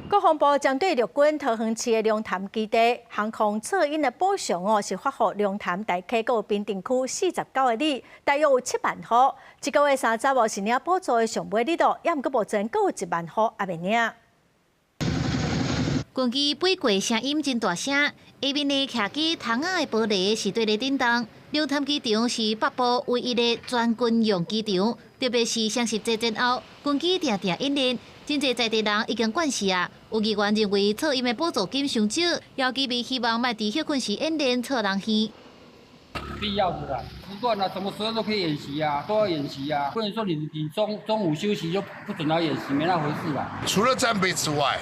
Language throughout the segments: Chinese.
国防部针对陆军桃园市的龙潭基地航空侧应的补偿是发予龙潭大溪和滨镇区49个里，大约有7万户。这个月30是领补助的上尾日度，也毋过目前阁有1万户还未领。军机飞过声音真大声，下面的徛起窗仔的玻璃是对咧震动。龙潭机场是北部唯一的全军用机场，特别是双十节前后，军机定定演练。 真侪在地人已经惯势啊！有议员认为侧应的补助金上少，姚基民希望卖伫休困时演练测人耳。必要的啦，不断啊，什么时候都可以演习啊，都要演习啊，不能说你中午休息就不准来演习，没那回事啦。除了战备之外，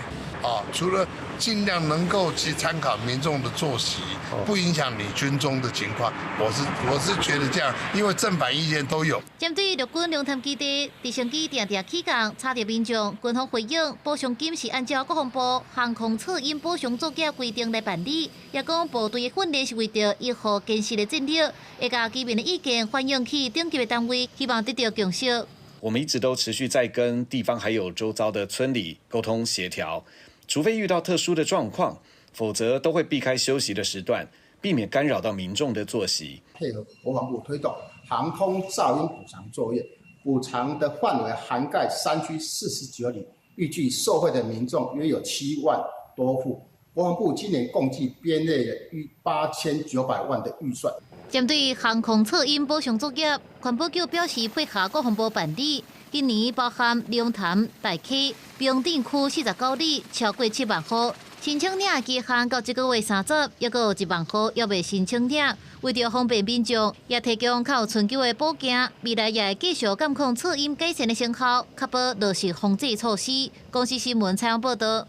除了尽量能够去参考民众的作息，不影响你军中的情况，我是觉得这样，因为正反意见都有。针对陆军龙潭基地直升机定定起降，差点民众，军方回应补偿金是按照国防部航空侧应补偿作业规定来办理，也讲部队的训练是为着以后建设的战略，会甲居民的意见反映去顶级的单位，希望得到共识。我们一直都持续在跟地方还有周遭的村里沟通协调。 除非遇到特殊的状况，否则都会避开休息的时段，避免干扰到民众的作息。配合国防部推动航空噪音补偿作业，补偿的范围涵盖山区49里，预计受惠的民众约有7万多户。国防部今年共计编列了8900万的预算。针对航空侧应补偿作业，环保局表示配合国防部办理。 今年包含龙潭、大溪、滨镇区49里，超过7万户。申请领期限到这个月30，还阁有1万户还未申请领。为着方便民众，也提供较有存久的补件，未来也会继续监控侧应改善的成效，确保落实防治措施。公司新闻采访报道。